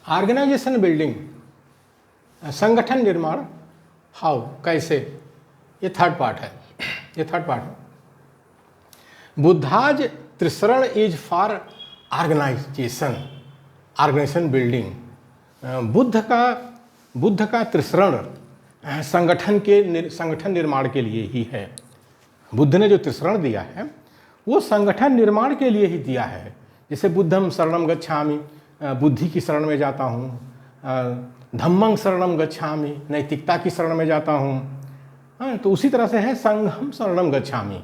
Organisation building, संगठन निर्माण, how, कैसे, ये थर्ड पार्ट है। Buddha's trisaran is for organization building. Buddha का त्रिसरण संगठन निर्माण के लिए ही है। बुद्ध ने जो त्रिसरण दिया है वो संगठन निर्माण के लिए ही दिया है। जैसे बुद्धम शरणम गच्छामि, बुद्धि की शरण में जाता हूँ, धम्मं शरणम गच्छामि, नैतिकता की शरण में जाता हूँ। तो उसी तरह से है संघम शरणम गच्छामि,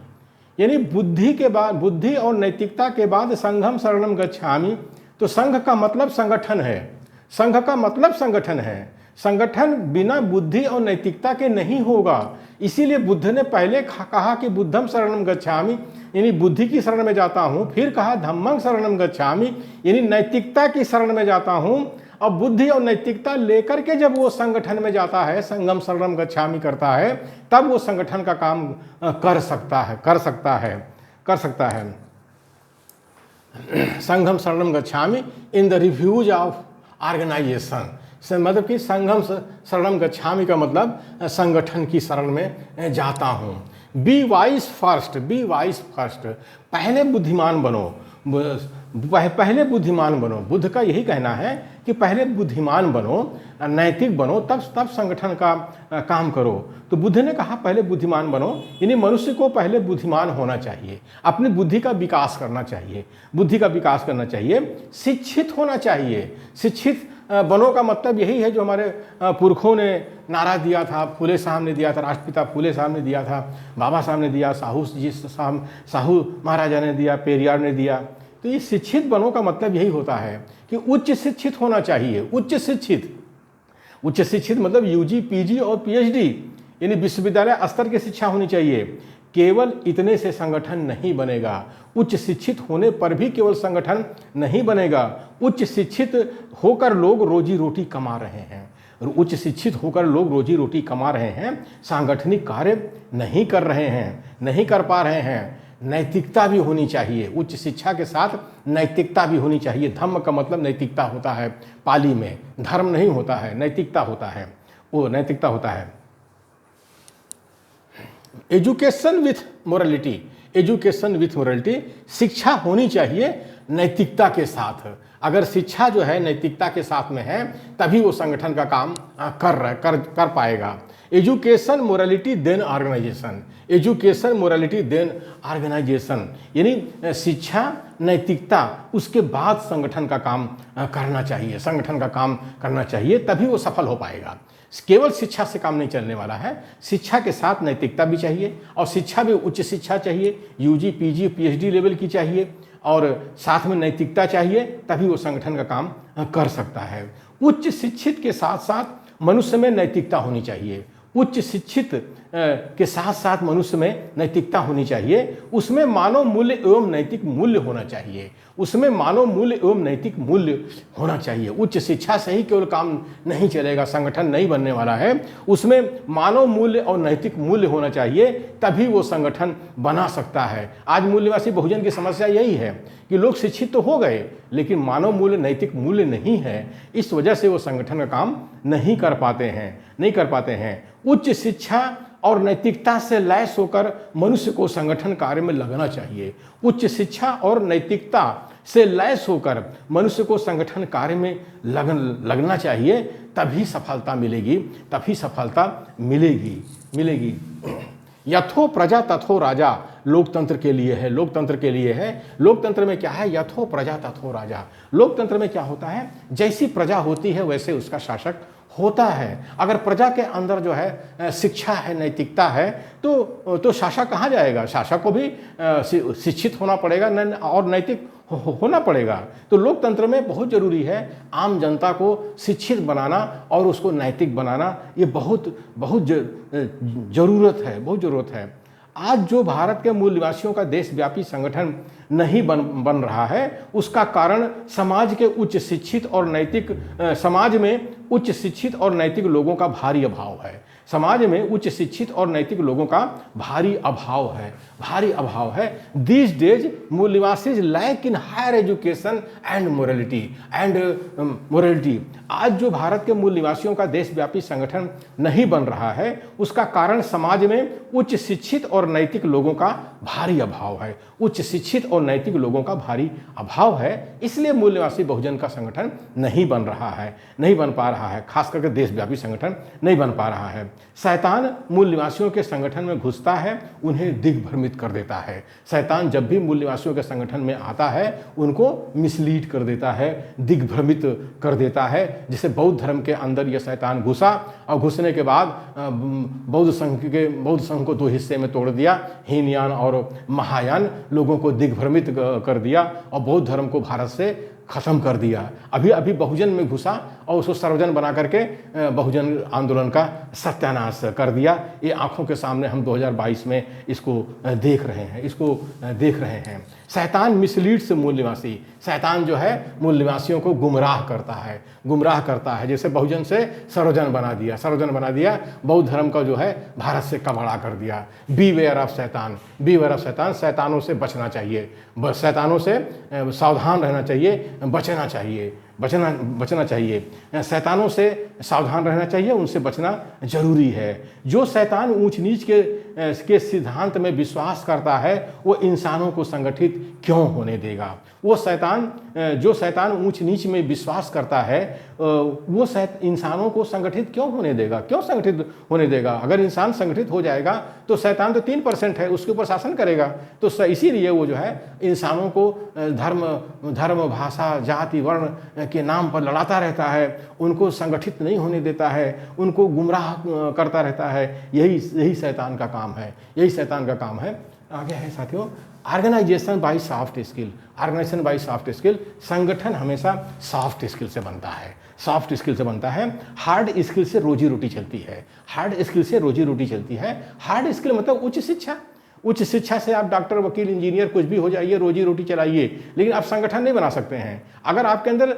यानी बुद्धि के बाद, बुद्धि और नैतिकता के बाद संघम शरणम गच्छामि। तो संघ का मतलब संगठन है, संघ का मतलब संगठन है। संगठन बिना बुद्धि और नैतिकता के नहीं होगा। इसीलिए बुद्ध ने पहले कहा कि बुद्धम शरणम गच्छामि, यानी बुद्धि की शरण में जाता हूँ, फिर कहा धम्मं शरणम गच्छामि, यानी नैतिकता की शरण में जाता हूँ। और बुद्धि और नैतिकता लेकर के जब वो संगठन में जाता है, संगम शरणम गच्छामि करता है, तब वो संगठन का काम कर सकता है। संघम शरणम गच्छामि in the reviews of organisation, मतलब कि संघम शरणम गच्छामि का मतलब संगठन की शरण में जाता हूँ। बी वाइज फर्स्ट, पहले बुद्धिमान बनो, पहले बुद्धिमान बनो। बुद्ध का यही कहना है कि पहले बुद्धिमान बनो, नैतिक बनो, तब संगठन का काम करो। तो बुद्ध ने कहा पहले बुद्धिमान बनो, यानी मनुष्य को पहले बुद्धिमान होना चाहिए, अपनी बुद्धि का विकास करना चाहिए, शिक्षित होना चाहिए। शिक्षित बनो का मतलब यही है जो हमारे पुरखों ने नारा दिया था, फूले साहब ने दिया था, राष्ट्रपिता फूले साहब ने दिया था, बाबा साहब ने दिया, साहू महाराजा ने दिया, पेरियार ने दिया। तो ये शिक्षित बनो का मतलब यही होता है कि उच्च शिक्षित होना चाहिए। उच्च शिक्षित मतलब यूजी, पीजी और पीएचडी, यानी विश्वविद्यालय स्तर की शिक्षा होनी चाहिए। केवल इतने से संगठन नहीं बनेगा। उच्च शिक्षित होने पर भी केवल संगठन नहीं बनेगा। उच्च शिक्षित होकर लोग रोजी रोटी कमा रहे हैं, उच्च शिक्षित होकर लोग रोजी रोटी कमा रहे हैं, सांगठनिक कार्य नहीं कर रहे हैं, नहीं कर पा रहे हैं। नैतिकता भी होनी चाहिए, उच्च शिक्षा के साथ नैतिकता भी होनी चाहिए। धम्म का मतलब नैतिकता होता है, पाली में धर्म नहीं होता है, नैतिकता होता है, वो नैतिकता होता है। एजुकेशन विथ मोरालिटी, शिक्षा होनी चाहिए नैतिकता के साथ। अगर शिक्षा जो है नैतिकता के साथ में है तभी वो संगठन का काम कर पाएगा। एजुकेशन मोरालिटी देन ऑर्गेनाइजेशन, यानी शिक्षा नैतिकता उसके बाद संगठन का काम करना चाहिए, तभी वो सफल हो पाएगा। केवल शिक्षा से काम नहीं चलने वाला है, शिक्षा के साथ नैतिकता भी चाहिए, और शिक्षा भी उच्च शिक्षा चाहिए, यूजी, पीजी, पीएचडी लेवल की चाहिए, और साथ में नैतिकता चाहिए, तभी वो संगठन का काम कर सकता है। उच्च शिक्षित के साथ साथ मनुष्य में नैतिकता होनी चाहिए। उच्च शिक्षित के साथ साथ मनुष्य में नैतिकता होनी चाहिए। उसमें मानव मूल्य एवं नैतिक मूल्य होना चाहिए। उच्च शिक्षा से ही केवल काम नहीं चलेगा, संगठन नहीं बनने वाला है। उसमें मानव मूल्य और नैतिक मूल्य होना चाहिए, तभी वो संगठन बना सकता है। आज मूल्यवासी बहुजन की समस्या यही है कि लोग शिक्षित तो हो गए, लेकिन मानव मूल्य, नैतिक मूल्य नहीं है। इस वजह से वो संगठन का काम नहीं कर पाते हैं। उच्च शिक्षा और नैतिकता से लैस होकर मनुष्य को संगठन कार्य में लगना चाहिए। उच्च शिक्षा और नैतिकता से लैस होकर मनुष्य को संगठन कार्य में लगना चाहिए, तभी सफलता मिलेगी। यथो प्रजा तथो राजा, लोकतंत्र के लिए है। लोकतंत्र में क्या है? यथो प्रजा तथो राजा। लोकतंत्र में क्या होता है? जैसी प्रजा होती है वैसे उसका शासक होता है। अगर प्रजा के अंदर जो है शिक्षा है, नैतिकता है, तो शासक कहाँ जाएगा? शासक को भी शिक्षित होना पड़ेगा और नैतिक होना पड़ेगा। तो लोकतंत्र में बहुत जरूरी है आम जनता को शिक्षित बनाना और उसको नैतिक बनाना। ये बहुत ज़रूरत है। आज जो भारत के मूल निवासियों का देशव्यापी संगठन नहीं बन रहा है, उसका कारण समाज के उच्च शिक्षित और नैतिक समाज में उच्च शिक्षित और नैतिक लोगों का भारी अभाव है। समाज में उच्च शिक्षित और नैतिक लोगों का भारी अभाव है। दीज डेज मूल्यवासीज lack in higher education and morality. आज जो भारत के मूल निवासियों का देशव्यापी संगठन नहीं बन रहा है, उसका कारण समाज में उच्च शिक्षित और नैतिक लोगों का भारी अभाव है। उच्च शिक्षित और नैतिक लोगों का भारी अभाव है, इसलिए मूल निवासी बहुजन का संगठन नहीं बन पा रहा है, खास करके देशव्यापी संगठन नहीं बन पा रहा है। शैतान मूल निवासियों के संगठन में घुसता है, उन्हें दिग्भ्रमित कर देता है। शैतान जब भी मूल निवासियों के संगठन में आता है, उनको मिसलीड कर देता है, दिग्भ्रमित कर देता है। जैसे बौद्ध धर्म के अंदर यह शैतान घुसा और घुसने के बाद बौद्ध संघ को दो हिस्से में तोड़ दिया, हीनयान और महायान। लोगों को दिग्भ्रमित कर दिया और बौद्ध धर्म को भारत से खत्म कर दिया। अभी बहुजन में घुसा और उसको सर्वजन बना करके बहुजन आंदोलन का सत्यानाश कर दिया। ये आंखों के सामने हम 2022 में इसको देख रहे हैं। शैतान मिसलीड्स मूल निवासी। शैतान जो है मूल निवासियों को गुमराह करता है। जैसे बहुजन से सर्वजन बना दिया, बौद्ध धर्म का जो है भारत से कबाड़ा कर दिया। बीवेयर ऑफ शैतान। शैतानों से बचना चाहिए, शैतानों से सावधान रहना चाहिए, बचना चाहिए। शैतानों से सावधान रहना चाहिए, उनसे बचना जरूरी है। जो शैतान ऊंच नीच के सिद्धांत में विश्वास करता है, वो इंसानों को संगठित क्यों होने देगा? जो शैतान ऊंच नीच में विश्वास करता है, वो इंसानों को संगठित क्यों होने देगा? अगर इंसान संगठित हो जाएगा तो शैतान तो 3% है, उसके ऊपर शासन करेगा। तो इसीलिए वो जो है इंसानों को धर्म, भाषा, जाति, वर्ण के नाम पर लड़ाता रहता है, उनको संगठित नहीं होने देता है, उनको गुमराह करता रहता है। यही शैतान का काम है। आगे है साथियों, ऑर्गेनाइजेशन बाय सॉफ्ट स्किल। संगठन हमेशा सॉफ्ट स्किल से बनता है। हार्ड स्किल से रोजी रोटी चलती है। हार्ड स्किल मतलब उच्च शिक्षा से आप डॉक्टर, वकील, इंजीनियर कुछ भी हो जाइए, रोजी रोटी चलाइए, लेकिन आप संगठन नहीं बना सकते हैं। अगर आपके अंदर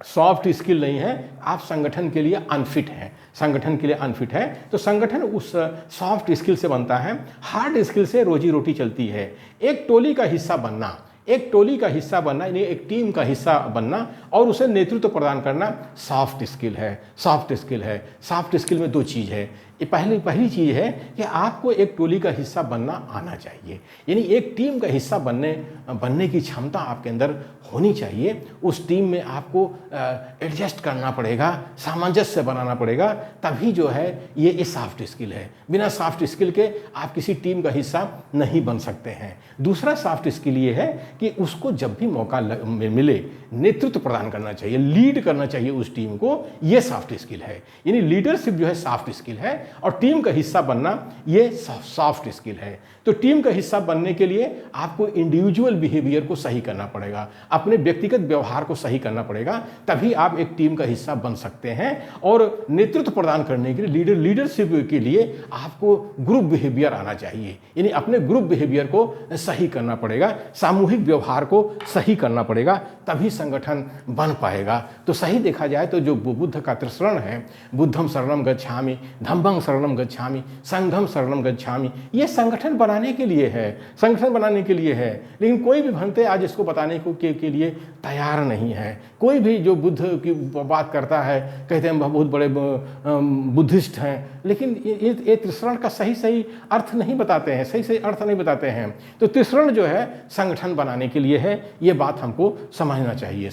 सॉफ्ट स्किल नहीं है, आप संगठन के लिए अनफिट हैं। तो संगठन उस सॉफ्ट स्किल से बनता है। हार्ड स्किल से रोजी रोटी चलती है। एक टोली का हिस्सा बनना, यानी एक टीम का हिस्सा बनना और उसे नेतृत्व प्रदान करना सॉफ्ट स्किल है। सॉफ्ट स्किल में दो चीज़ है। ये पहली चीज़ है कि आपको एक टोली का हिस्सा बनना आना चाहिए, यानी एक टीम का हिस्सा बनने की क्षमता आपके अंदर होनी चाहिए। उस टीम में आपको एडजस्ट करना पड़ेगा, सामंजस्य बनाना पड़ेगा, तभी जो है ये सॉफ्ट स्किल है। बिना सॉफ्ट स्किल के आप किसी टीम का हिस्सा नहीं बन सकते हैं। दूसरा सॉफ्ट स्किल ये है कि उसको जब भी मौका मिले नेतृत्व प्रदान करना चाहिए, लीड करना चाहिए उस टीम को। ये सॉफ्ट स्किल है, यानी लीडरशिप जो है सॉफ्ट स्किल है और टीम का हिस्सा बनना ये सॉफ्ट स्किल है। तो टीम का हिस्सा बनने के लिए आपको इंडिविजुअल बिहेवियर को सही करना पड़ेगा, अपने व्यक्तिगत व्यवहार को सही करना पड़ेगा, तभी आप एक टीम का हिस्सा बन सकते हैं। और नेतृत्व प्रदान करने के लिए, लीडरशिप के लिए आपको ग्रुप बिहेवियर आना चाहिए, यानी अपने ग्रुप बिहेवियर को सही करना पड़ेगा, सामूहिक व्यवहार को सही करना पड़ेगा, तभी संगठन बन पाएगा। तो सही देखा जाए तो जो बुद्ध का त्रिशरण है, बुद्धम शरणम गच्छामि, धम्मं शरणम गच्छामि, संघम शरणम गच्छामि, ये संगठन बनाने के लिए है। लेकिन कोई भी भंते आज इसको बताने के लिए तैयार नहीं है। कोई भी जो बुद्ध की बात करता है, कहते हैं बहुत बड़े बुद्धिस्ट हैं, लेकिन ये त्रिशरण का सही अर्थ नहीं बताते हैं। तो त्रिशरण जो है संगठन बनाने के लिए है, ये बात हमको समझना चाहिए।